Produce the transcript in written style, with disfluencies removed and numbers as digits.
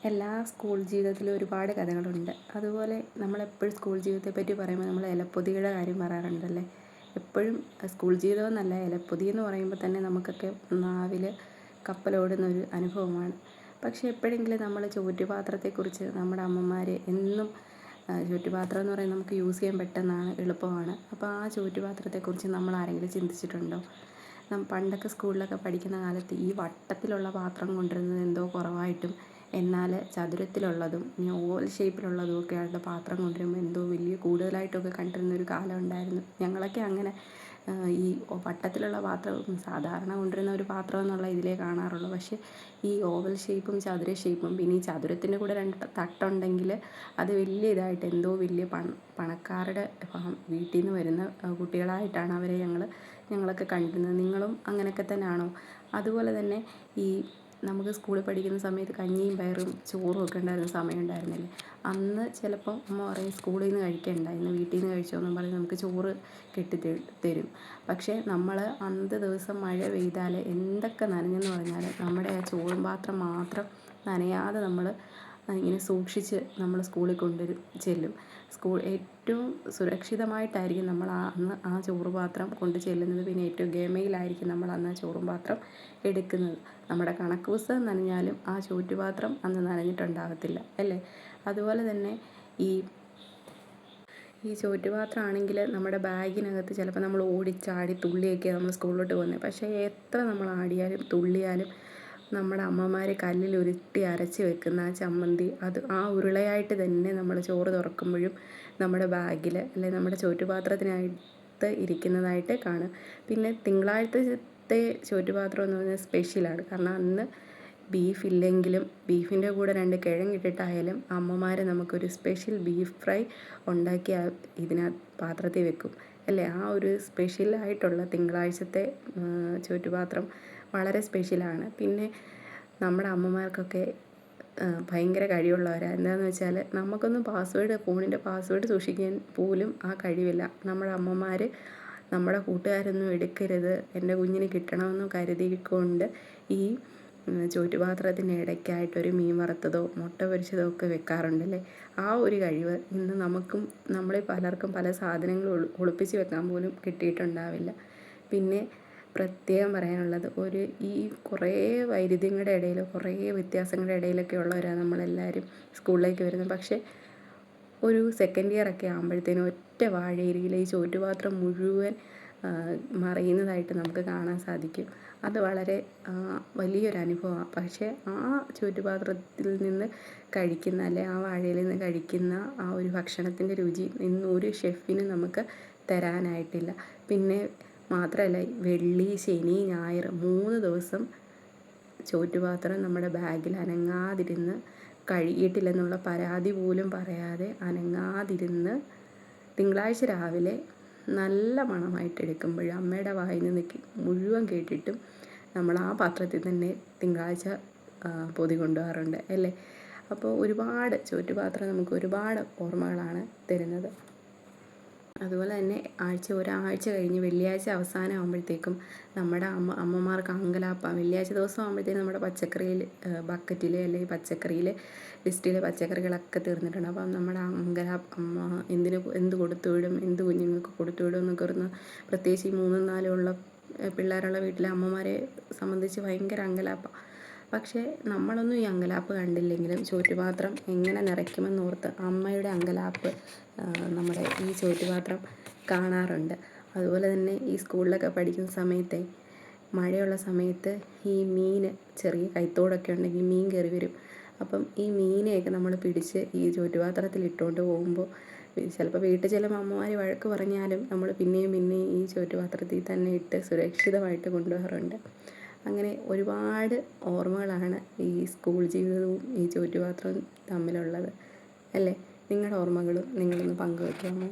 എല്ലാ സ്കൂൾ ജീവിതത്തിലും ഒരുപാട് കഥകളുണ്ട്. അതുപോലെ നമ്മളെപ്പോഴും സ്കൂൾ ജീവിതത്തെപ്പറ്റി പറയുമ്പോൾ നമ്മൾ ഇലപ്പൊതിയുടെ കാര്യം പറയാറുണ്ടല്ലേ. എപ്പോഴും സ്കൂൾ ജീവിതം എന്നല്ല, ഇലപ്പൊതി എന്ന് പറയുമ്പോൾ തന്നെ നമുക്കൊക്കെ നാവിൽ കപ്പലോടുന്ന ഒരു അനുഭവമാണ്. പക്ഷേ എപ്പോഴെങ്കിലും നമ്മൾ ചോറ്റുപാത്രത്തെക്കുറിച്ച് നമ്മുടെ അമ്മമാർ എന്നും ചോറ്റുപാത്രം എന്ന് പറയുന്നത് നമുക്ക് യൂസ് ചെയ്യാൻ പെട്ടെന്നാണ്, എളുപ്പമാണ്. അപ്പോൾ ആ ചോറ്റുപാത്രത്തെക്കുറിച്ച് നമ്മൾ ആരെങ്കിലും ചിന്തിച്ചിട്ടുണ്ടോ? പണ്ടൊക്കെ സ്കൂളിലൊക്കെ പഠിക്കുന്ന കാലത്ത് ഈ വട്ടത്തിലുള്ള പാത്രം കൊണ്ടുവരുന്നത് എന്തോ കുറവായിട്ടും, എന്നാൽ ചതുരത്തിലുള്ളതും ഓവൽ ഷേപ്പിലുള്ളതും ഒക്കെ ആയിട്ട് പാത്രം കൊണ്ടുവരുമ്പോൾ എന്തോ വലിയ കൂടുതലായിട്ടൊക്കെ കണ്ടിരുന്നൊരു കാലം ഉണ്ടായിരുന്നു. ഞങ്ങളൊക്കെ അങ്ങനെ ഈ വട്ടത്തിലുള്ള പാത്രം സാധാരണ കൊണ്ടുവരുന്ന ഒരു പാത്രം എന്നുള്ള ഇതിലേ കാണാറുള്ളൂ. പക്ഷേ ഈ ഓവൽ ഷേപ്പും ചതുര ഷേപ്പും പിന്നെ ഈ ചതുരത്തിൻ്റെ കൂടെ 2 തട്ടുണ്ടെങ്കിൽ അത് വലിയ ഇതായിട്ട് എന്തോ വലിയ പണക്കാരുടെ വീട്ടിൽ നിന്ന് വരുന്ന കുട്ടികളായിട്ടാണ് അവരെ ഞങ്ങളൊക്കെ കണ്ടിരുന്നത്. നിങ്ങളും അങ്ങനെയൊക്കെ തന്നെയാണോ? അതുപോലെ തന്നെ ഈ നമുക്ക് സ്കൂളിൽ പഠിക്കുന്ന സമയത്ത് കഞ്ഞിയും പയറും ചോറും ഒക്കെ ഉണ്ടായിരുന്ന സമയം ഉണ്ടായിരുന്നില്ലേ. അന്ന് ചിലപ്പം അമ്മ പറയും സ്കൂളിൽ നിന്ന് കഴിക്കണ്ട, ഇന്ന് വീട്ടിൽ നിന്ന് കഴിച്ചോന്നും പറഞ്ഞ് നമുക്ക് ചോറ് തരും. പക്ഷേ നമ്മൾ അന്നത്തെ ദിവസം മഴ പെയ്താൽ എന്തൊക്കെ നനഞ്ഞെന്ന് പറഞ്ഞാൽ നമ്മുടെ ആ ചോറും പാത്രം മാത്രം നനയാതെ നമ്മൾ ഇങ്ങനെ സൂക്ഷിച്ച് നമ്മൾ സ്കൂളിൽ ചെല്ലും. ഏറ്റവും സുരക്ഷിതമായിട്ടായിരിക്കും നമ്മൾ അന്ന് ആ ചോറ് പാത്രം കൊണ്ട് ചെല്ലുന്നത്. പിന്നെ ഏറ്റവും ഗമയിലായിരിക്കും നമ്മൾ അന്ന് ആ ചോറും പാത്രം എടുക്കുന്നത്. നമ്മുടെ കണക്ക് പുസ്തകം നനഞ്ഞാലും ആ ചോറ്റുപാത്രം അന്ന് നനഞ്ഞിട്ടുണ്ടാകത്തില്ല അല്ലേ. അതുപോലെ തന്നെ ഈ ചോറ്റുപാത്രമാണെങ്കിൽ നമ്മുടെ ബാഗിനകത്ത് ചിലപ്പോൾ നമ്മൾ ഓടിച്ചാടി തുള്ളിയൊക്കെ നമ്മൾ സ്കൂളിലോട്ട് പോകുന്നത്. പക്ഷേ എത്ര നമ്മൾ ആടിയാലും തുള്ളിയാലും നമ്മുടെ അമ്മമാർ കല്ലിൽ ഉരുട്ടി അരച്ച് വെക്കുന്ന ആ ചമ്മന്തി, അത് ആ ഉരുളയായിട്ട് തന്നെ നമ്മൾ ചോറ് തുറക്കുമ്പോഴും നമ്മുടെ ബാഗിൽ അല്ലെങ്കിൽ നമ്മുടെ ചോറ്റുപാത്രത്തിനകത്ത് ഇരിക്കുന്നതായിട്ട് കാണും. പിന്നെ തിങ്കളാഴ്ചത്തെ ചോറ്റുപാത്രം എന്ന് പറഞ്ഞാൽ സ്പെഷ്യലാണ്. കാരണം അന്ന് ബീഫ് ഇല്ലെങ്കിലും ബീഫിൻ്റെ കൂടെ 2 കിഴങ്ങിട്ടിട്ടായാലും അമ്മമാർ നമുക്കൊരു സ്പെഷ്യൽ ബീഫ് ഫ്രൈ ഉണ്ടാക്കി പാത്രത്തിൽ വെക്കും അല്ലേ. ആ ഒരു സ്പെഷ്യലായിട്ടുള്ള തിങ്കളാഴ്ചത്തെ ചോറ്റുപാത്രം വളരെ സ്പെഷ്യലാണ്. പിന്നെ നമ്മുടെ അമ്മമാർക്കൊക്കെ ഭയങ്കര കഴിവുള്ളവരാണ്. എന്താണെന്ന് വെച്ചാൽ നമുക്കൊന്നും ഫോണിൻ്റെ പാസ്വേഡ് സൂക്ഷിക്കാൻ പോലും ആ കഴിവില്ല. നമ്മുടെ അമ്മമാർ നമ്മുടെ കൂട്ടുകാരൊന്നും എടുക്കരുത്, എൻ്റെ കുഞ്ഞിന് കിട്ടണമെന്നും കരുതിക്കൊണ്ട് ഈ ചോറ്റുപാത്രത്തിൻ്റെ ഇടയ്ക്കായിട്ടൊരു മീൻ വറുത്തതോ മുട്ട പൊരിച്ചതോ ഒക്കെ വെക്കാറുണ്ടല്ലേ. ആ ഒരു കഴിവ് ഇന്ന് നമ്മളിൽ പലർക്കും പല സാധനങ്ങളും ഒളിപ്പിച്ച് വെക്കാൻ പോലും കിട്ടിയിട്ടുണ്ടാവില്ല. പിന്നെ പ്രത്യേകം പറയാനുള്ളത്, ഈ കുറേ വൈരുദ്ധ്യങ്ങളുടെ ഇടയിൽ, കുറേ വ്യത്യാസങ്ങളുടെ ഇടയിലൊക്കെ ഉള്ളവരാണ് നമ്മളെല്ലാവരും സ്കൂളിലേക്ക് വരുന്നത്. പക്ഷേ ഒരു സെക്കൻഡ് ഇയർ ഒക്കെ ആകുമ്പോഴത്തേനും ഒറ്റ വാഴയിലയിൽ ഈ ചോറ്റുപാത്രം മുഴുവൻ മറിയുന്നതായിട്ട് നമുക്ക് കാണാൻ സാധിക്കും. അത് വളരെ വലിയൊരു അനുഭവമാണ്. പക്ഷേ ആ ചോറ്റുപാത്രത്തിൽ നിന്ന് കഴിക്കുന്ന, അല്ലെ ആ വാഴയിൽ നിന്ന് കഴിക്കുന്ന ആ ഒരു ഭക്ഷണത്തിൻ്റെ രുചി ഇന്ന് ഒരു ഷെഫിനും നമുക്ക് തരാനായിട്ടില്ല. പിന്നെ മാത്രമല്ല, വെള്ളി, ശനി, ഞായർ 3 ദിവസം ചോറ്റുപാത്രം നമ്മുടെ ബാഗിൽ അനങ്ങാതിരുന്ന് കഴുകിയിട്ടില്ലെന്നുള്ള പരാതി പോലും പറയാതെ അനങ്ങാതിരുന്ന് തിങ്കളാഴ്ച രാവിലെ നല്ല മണമായിട്ട് എടുക്കുമ്പോൾ അമ്മയുടെ വായിൽ നിന്ന് മുഴുവൻ കേട്ടിട്ടും നമ്മൾ ആ പാത്രത്തിൽ തന്നെ തിങ്കളാഴ്ച പൊതി കൊണ്ടുപോകാറുണ്ട് അല്ലേ. അപ്പോൾ ഒരുപാട് ചോറ്റുപാത്രം നമുക്ക് ഒരുപാട് ഓർമ്മകളാണ് തരുന്നത്. അതുപോലെ തന്നെ ഒരാഴ്ച കഴിഞ്ഞ് വെള്ളിയാഴ്ച അവസാനം ആകുമ്പോഴത്തേക്കും നമ്മുടെ അമ്മമാർക്ക് അങ്കലാപ്പാണ്. വെള്ളിയാഴ്ച ദിവസം ആകുമ്പോഴത്തേക്കും നമ്മുടെ പച്ചക്കറിയിൽ ബക്കറ്റിൽ അല്ലെങ്കിൽ പച്ചക്കറിയിൽ ലിസ്റ്റിലെ പച്ചക്കറികളൊക്കെ തീർന്നിട്ടുണ്ട്. അപ്പം നമ്മുടെ അമ്മ എന്ത് കൊടുത്തു വിടും, എന്ത് കുഞ്ഞുങ്ങൾക്ക് കൊടുത്തു വിടും എന്നൊക്കെ പറഞ്ഞ്, പ്രത്യേകിച്ച് ഈ 3, 4 പിള്ളേരുള്ള വീട്ടിലെ അമ്മമാരെ സംബന്ധിച്ച് ഭയങ്കര അങ്കലാപ്പാണ്. പക്ഷേ നമ്മളൊന്നും ഈ അങ്കലാപ്പ് കണ്ടില്ലെങ്കിലും ചോറ്റുപാത്രം എങ്ങനെ നിറയ്ക്കുമെന്നോർത്ത് അമ്മയുടെ അങ്കലാപ്പ് നമ്മുടെ ഈ ചോറ്റുപാത്രം കാണാറുണ്ട്. അതുപോലെ തന്നെ ഈ സ്കൂളിലൊക്കെ പഠിക്കുന്ന സമയത്തെ മഴയുള്ള സമയത്ത് ഈ മീൻ, ചെറിയ കൈത്തോടൊക്കെ ഉണ്ടെങ്കിൽ മീൻ കയറി വരും. അപ്പം ഈ മീനെയൊക്കെ നമ്മൾ പിടിച്ച് ഈ ചോറ്റുപാത്രത്തിൽ ഇട്ടുകൊണ്ട് പോകുമ്പോൾ ചിലപ്പോൾ വീട്ടിൽ ചെല്ലുമ്പോൾ അമ്മമാർ വഴക്ക് പറഞ്ഞാലും നമ്മൾ പിന്നെയും ഈ ചോറ്റുപാത്രത്തിൽ തന്നെ ഇട്ട് സുരക്ഷിതമായിട്ട് കൊണ്ടുപോകാറുണ്ട്. അങ്ങനെ ഒരുപാട് ഓർമ്മകളാണ് ഈ സ്കൂൾ ജീവിതവും ഈ ചോറ്റുപാത്രവും തമ്മിലുള്ളത് അല്ലേ. നിങ്ങളുടെ ഓർമ്മകളും നിങ്ങളൊന്ന് പങ്കുവയ്ക്കാമോ?